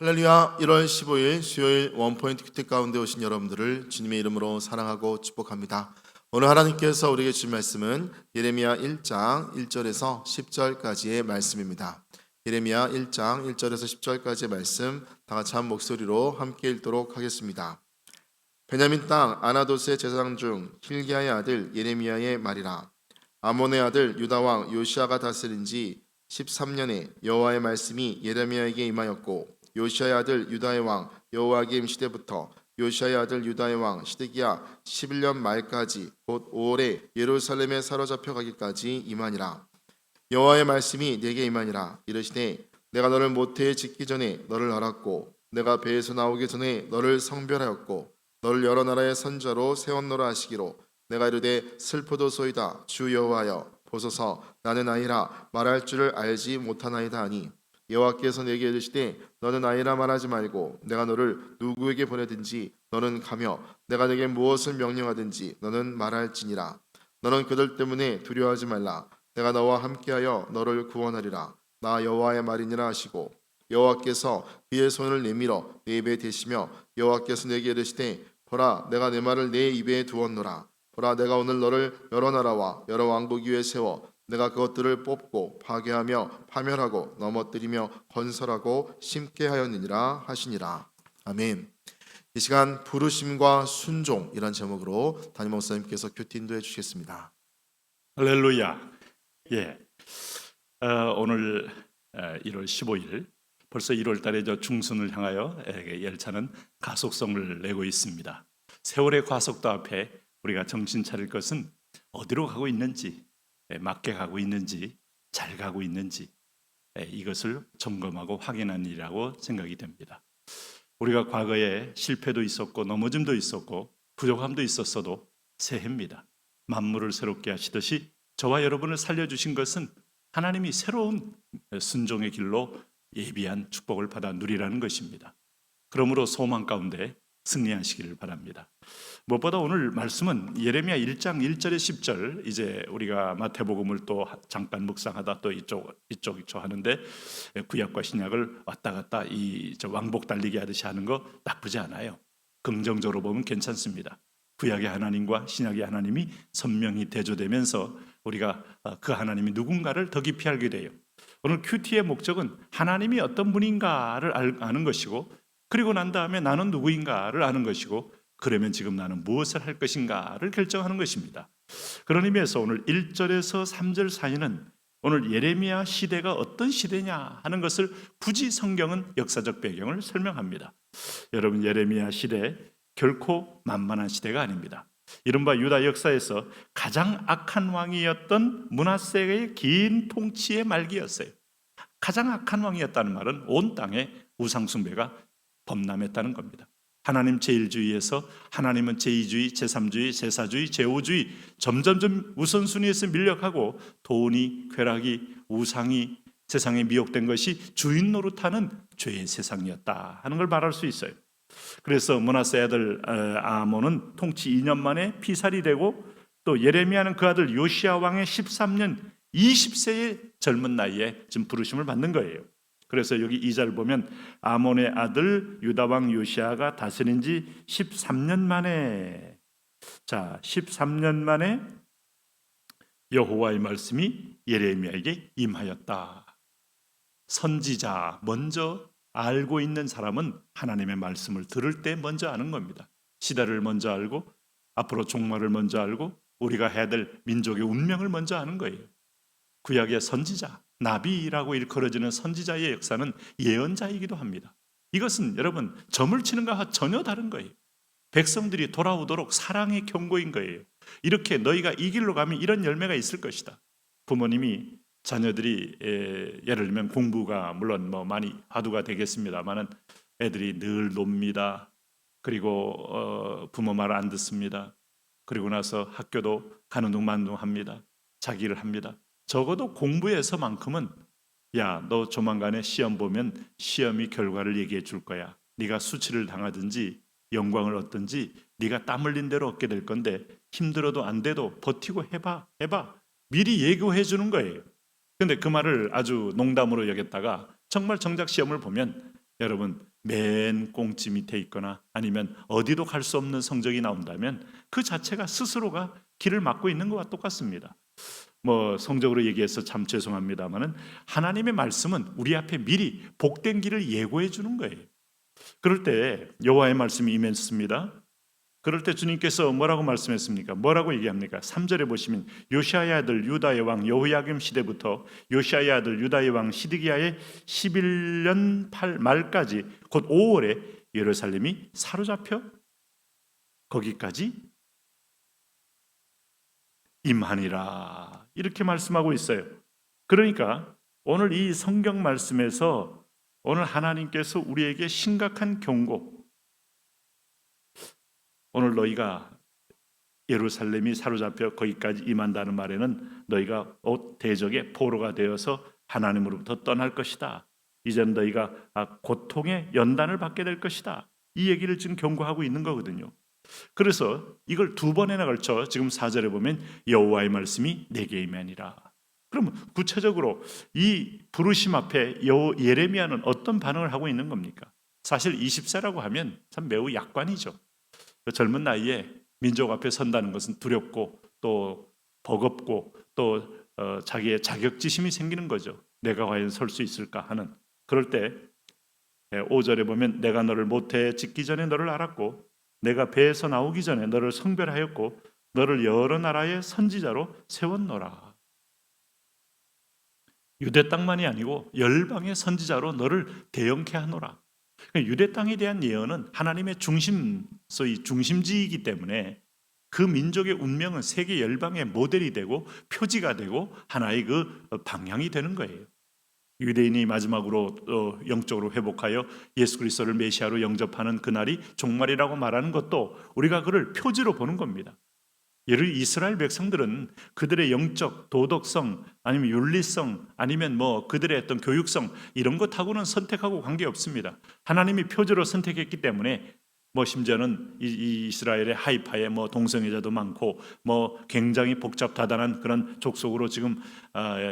할렐루야. 1월 15일 수요일 원포인트 큐티 가운데 오신 여러분들을 주님의 이름으로 사랑하고 축복합니다. 오늘 하나님께서 우리에게 주신 말씀은 예레미야 1장 1절에서 10절까지의 말씀입니다. 예레미야 1장 1절에서 10절까지의 말씀 다 같이 한 목소리로 함께 읽도록 하겠습니다. 베냐민 땅 아나도스의 제사장 중 힐기야의 아들 예레미야의 말이라. 아몬의 아들 유다 왕 요시아가 다스린 지 13년에 여호와의 말씀이 예레미야에게 임하였고, 요시아의 아들 유다의 왕 여호와김 시대부터 요시아의 아들 유다의 왕 시드기야 11년 말까지 곧 5월에 예루살렘에 사로잡혀 가기까지 임하니라. 여호와의 말씀이 내게 임하니라. 이르시되 내가 너를 모태에 짓기 전에 너를 알았고, 내가 배에서 나오기 전에 너를 성별하였고, 너를 여러 나라의 선자로 세웠노라 하시기로, 내가 이르되 슬프도소이다 주 여호와여 보소서 나는 아이라 말할 줄을 알지 못하나이다 하니, 여호와께서 내게 이르시되 너는 아이라 말하지 말고 내가 너를 누구에게 보내든지 너는 가며 내가 내게 무엇을 명령하든지 너는 말할지니라. 너는 그들 때문에 두려워하지 말라. 내가 너와 함께하여 너를 구원하리라. 나 여호와의 말이니라 하시고, 여호와께서 그의 손을 내밀어 내 입에 대시며 여호와께서 내게 이르시되 보라 내가 내 말을 내 입에 두었노라. 보라 내가 오늘 너를 여러 나라와 여러 왕국 위에 세워 내가 그것들을 뽑고 파괴하며 파멸하고 넘어뜨리며 건설하고 심게 하였느니라 하시니라. 아멘. 이 시간 부르심과 순종이란 제목으로 담임 목사님께서 큐티 인도해 주시겠습니다. 할렐루야. 예. 오늘 1월 15일 벌써 1월 달에 중순을 향하여 열차는 가속성을 내고 있습니다. 세월의 과속도 앞에 우리가 정신 차릴 것은 어디로 가고 있는지, 맞게 가고 있는지, 잘 가고 있는지 이것을 점검하고 확인하는 일이라고 생각이 됩니다. 우리가 과거에 실패도 있었고 넘어짐도 있었고 부족함도 있었어도 새해입니다. 만물을 새롭게 하시듯이 저와 여러분을 살려주신 것은 하나님이 새로운 순종의 길로 예비한 축복을 받아 누리라는 것입니다. 그러므로 소망 가운데 승리하시기를 바랍니다. 무엇보다 오늘 말씀은 예레미야 1장 1절에 10절, 이제 우리가 마태복음을 또 잠깐 묵상하다 또 이쪽 하는데 구약과 신약을 왔다 갔다 왕복 달리기 하듯이 하는 거 나쁘지 않아요. 긍정적으로 보면 괜찮습니다. 구약의 하나님과 신약의 하나님이 선명히 대조되면서 우리가 그 하나님이 누군가를 더 깊이 알게 돼요. 오늘 큐티의 목적은 하나님이 어떤 분인가를 아는 것이고, 그리고 난 다음에 나는 누구인가를 아는 것이고, 그러면 지금 나는 무엇을 할 것인가를 결정하는 것입니다. 그런 의미에서 오늘 1절에서 3절 사이는 오늘 예레미야 시대가 어떤 시대냐 하는 것을 굳이 성경은 역사적 배경을 설명합니다. 여러분, 예레미야 시대 결코 만만한 시대가 아닙니다. 이른바 유다 역사에서 가장 악한 왕이었던 므낫세의 긴 통치의 말기였어요. 가장 악한 왕이었다는 말은 온 땅에 우상숭배가 범람했다는 겁니다. 하나님 제1주의에서 하나님은 제2주의, 제3주의, 제4주의, 제5주의 점점점 우선순위에서 밀려가고 돈이, 쾌락이, 우상이 세상에 미혹된 것이 주인 노릇하는 죄의 세상이었다 하는 걸 말할 수 있어요. 그래서 므낫세 아들 아몬은 통치 2년 만에 피살이 되고, 또 예레미야는 그 아들 요시야 왕의 13년 20세의 젊은 나이에 지금 부르심을 받는 거예요. 그래서 여기 2절 보면 아몬의 아들 유다 왕 요시야가 다스린 지 13년 만에, 13년 만에 여호와의 말씀이 예레미야에게 임하였다. 선지자, 먼저 알고 있는 사람은 하나님의 말씀을 들을 때 먼저 아는 겁니다. 시대를 먼저 알고, 앞으로 종말을 먼저 알고, 우리가 해야 될 민족의 운명을 먼저 아는 거예요. 구약의 선지자, 나비라고 일컬어지는 선지자의 역사는 예언자이기도 합니다. 이것은 여러분 점을 치는 것과 전혀 다른 거예요. 백성들이 돌아오도록 사랑의 경고인 거예요. 이렇게 너희가 이 길로 가면 이런 열매가 있을 것이다. 부모님이 자녀들이 예를 들면 공부가 물론 많이 화두가 되겠습니다만은 애들이 늘 놉니다. 그리고 부모 말 안 듣습니다. 그리고 나서 학교도 가는 둥 마는 둥 합니다. 자기 일을 합니다. 적어도 공부에서만큼은 야, 너 조만간에 시험 보면 시험이 결과를 얘기해 줄 거야. 네가 수치를 당하든지 영광을 얻든지 네가 땀 흘린 대로 얻게 될 건데 힘들어도 안 돼도 버티고 해봐. 미리 예고해 주는 거예요. 근데 그 말을 아주 농담으로 여겼다가 정말 정작 시험을 보면 여러분 맨 꽁지 밑에 있거나 아니면 어디도 갈 수 없는 성적이 나온다면 그 자체가 스스로가 길을 막고 있는 것과 똑같습니다. 뭐 성적으로 얘기해서 참 죄송합니다만은 하나님의 말씀은 우리 앞에 미리 복된 길을 예고해 주는 거예요. 그럴 때 여호와의 말씀이 임했습니다. 그럴 때 주님께서 뭐라고 말씀했습니까? 뭐라고 얘기합니까? 3절에 보시면 요시아의 아들 유다의 왕 여호야김 시대부터 요시아의 아들 유다의 왕 시드기야의 11년 말까지 곧 5월에 예루살렘이 사로잡혀 거기까지 임하니라 이렇게 말씀하고 있어요. 그러니까 오늘 이 성경 말씀에서 오늘 하나님께서 우리에게 심각한 경고, 오늘 너희가 예루살렘이 사로잡혀 거기까지 임한다는 말에는 너희가 대적의 포로가 되어서 하나님으로부터 떠날 것이다. 이젠 너희가 고통의 연단을 받게 될 것이다. 이 얘기를 지금 경고하고 있는 거거든요. 그래서 이걸 두 번이나 걸쳐 지금 4절에 보면 여호와의 말씀이 내게 임하니라. 그러면 구체적으로 이 부르심 앞에 예레미야는 어떤 반응을 하고 있는 겁니까? 사실 20세라고 하면 참 매우 약관이죠. 젊은 나이에 민족 앞에 선다는 것은 두렵고 또 버겁고 또 자기의 자격지심이 생기는 거죠. 내가 과연 설 수 있을까 하는. 그럴 때 5절에 보면 내가 너를 모태에 짓기 전에 너를 알았고 내가 배에서 나오기 전에 너를 성별하였고 너를 여러 나라의 선지자로 세웠노라. 유대 땅만이 아니고 열방의 선지자로 너를 대형케 하노라. 유대 땅에 대한 예언은 하나님의 중심, 소위 중심지이기 때문에 그 민족의 운명은 세계 열방의 모델이 되고 표지가 되고 하나의 그 방향이 되는 거예요. 유대인이 마지막으로 영적으로 회복하여 예수 그리스도를 메시아로 영접하는 그날이 종말이라고 말하는 것도 우리가 그를 표지로 보는 겁니다. 예를 이스라엘 백성들은 그들의 영적 도덕성 아니면 윤리성 아니면 뭐 그들의 어떤 교육성 이런 것하고는 선택하고 관계없습니다. 하나님이 표지로 선택했기 때문에 뭐 심지어는 이 이스라엘의 하이파에 뭐 동성애자도 많고 뭐 굉장히 복잡다단한 그런 족속으로 지금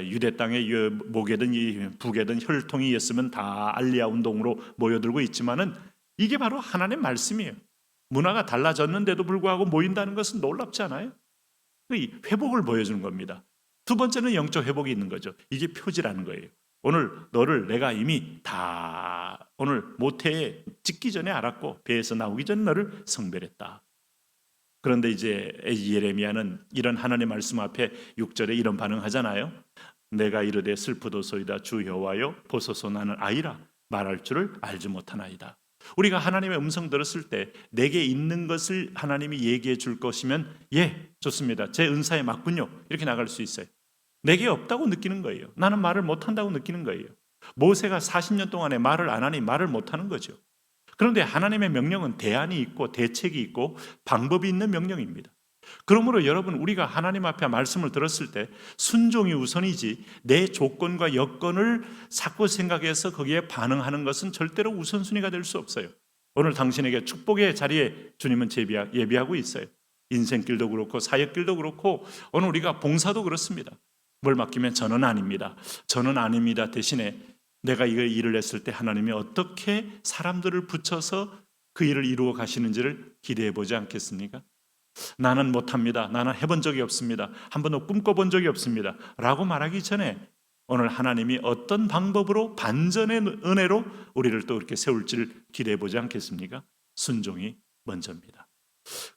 유대 땅에 목에든 북에든 혈통이 있으면 다 알리아 운동으로 모여들고 있지만은 이게 바로 하나님의 말씀이에요. 문화가 달라졌는데도 불구하고 모인다는 것은 놀랍지 않아요? 이 회복을 보여주는 겁니다. 두 번째는 영적 회복이 있는 거죠. 이게 표지라는 거예요. 오늘 너를 내가 이미 다 오늘 모태에 짓기 전에 알았고 배에서 나오기 전에 너를 성별했다. 그런데 이제 예레미야는 이런 하나님의 말씀 앞에 6절에 이런 반응하잖아요. 내가 이르되 슬프도소이다 주 여호와여 보소서 나는 아이라 말할 줄을 알지 못하나이다. 우리가 하나님의 음성 들었을 때 내게 있는 것을 하나님이 얘기해 줄 것이면 예 좋습니다. 제 은사에 맞군요. 이렇게 나갈 수 있어요. 내게 없다고 느끼는 거예요. 나는 말을 못한다고 느끼는 거예요. 모세가 40년 동안에 말을 안 하니 말을 못하는 거죠. 그런데 하나님의 명령은 대안이 있고 대책이 있고 방법이 있는 명령입니다. 그러므로 여러분 우리가 하나님 앞에 말씀을 들었을 때 순종이 우선이지 내 조건과 여건을 자꾸 생각해서 거기에 반응하는 것은 절대로 우선순위가 될 수 없어요. 오늘 당신에게 축복의 자리에 주님은 예비하고 있어요. 인생길도 그렇고 사역길도 그렇고 오늘 우리가 봉사도 그렇습니다. 뭘 맡기면 저는 아닙니다. 저는 아닙니다 대신에 내가 이 일을 했을 때 하나님이 어떻게 사람들을 붙여서 그 일을 이루어 가시는지를 기대해 보지 않겠습니까? 나는 못합니다. 나는 해본 적이 없습니다. 한 번도 꿈꿔본 적이 없습니다. 라고 말하기 전에 오늘 하나님이 어떤 방법으로 반전의 은혜로 우리를 또 이렇게 세울지를 기대해 보지 않겠습니까? 순종이 먼저입니다.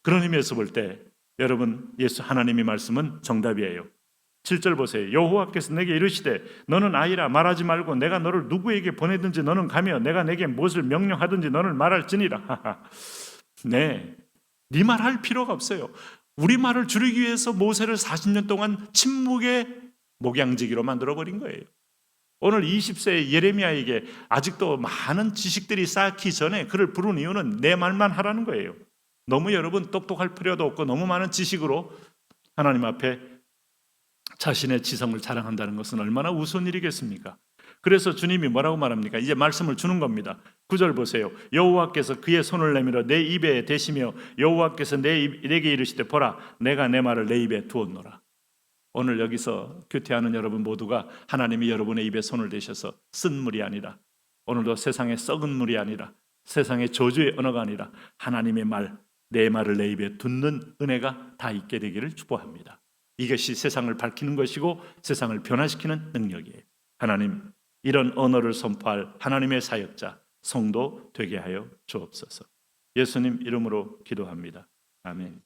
그런 의미에서 볼 때 여러분 예수 하나님의 말씀은 정답이에요. 7절 보세요. 여호와께서 내게 이르시되 너는 아이라 말하지 말고 내가 너를 누구에게 보내든지 너는 가며 내가 내게 무엇을 명령하든지 너는 말할지니라. 네 말할 필요가 없어요. 우리 말을 줄이기 위해서 모세를 40년 동안 침묵의 목양지기로 만들어버린 거예요. 오늘 20세의 예레미야에게 아직도 많은 지식들이 쌓기 전에 그를 부른 이유는 내 말만 하라는 거예요. 너무 여러분 똑똑할 필요도 없고 너무 많은 지식으로 하나님 앞에 자신의 지성을 자랑한다는 것은 얼마나 우스운 일이겠습니까? 그래서 주님이 뭐라고 말합니까? 이제 말씀을 주는 겁니다. 9절 보세요. 여호와께서 그의 손을 내밀어 내 입에 대시며 여호와께서 내게 이르시되 보라 내가 내 말을 내 입에 두었노라. 오늘 여기서 교태하는 여러분 모두가 하나님이 여러분의 입에 손을 대셔서 쓴 물이 아니라 오늘도 세상의 썩은 물이 아니라 세상의 저주의 언어가 아니라 하나님의 말, 내 말을 내 입에 듣는 은혜가 다 있게 되기를 축복합니다. 이것이 세상을 밝히는 것이고 세상을 변화시키는 능력이에요. 하나님, 이런 언어를 선포할 하나님의 사역자, 성도 되게 하여 주옵소서. 예수님 이름으로 기도합니다. 아멘.